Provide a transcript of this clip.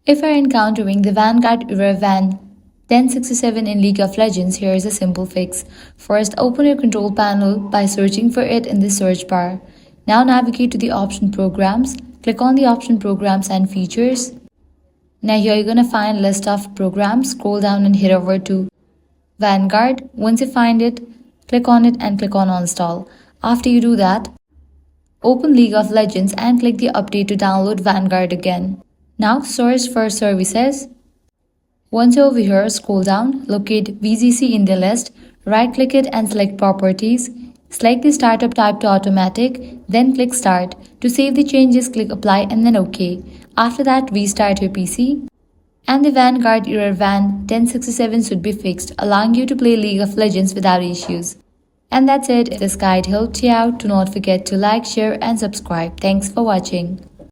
If you're encountering the Vanguard Error Van 1067 in League of Legends, here is a simple fix. First, open your control panel by searching for it in the search bar. Now navigate to the option programs. Click on the option programs and features. Now here you're gonna find list of programs. Scroll down and head over to Vanguard. Once you find it, click on it and click on install. After you do that, open League of Legends and click the update to download Vanguard again. Now search for services. Once you're over here, scroll down, locate VGC in the list, right click it and select properties. Select the startup type to automatic, then click start. To save the changes, click apply and then OK. After that, restart your PC. And the Vanguard Error Van 1067 should be fixed, allowing you to play League of Legends without issues. And that's it. If this guide helped you out, do not forget to like, share and subscribe. Thanks for watching.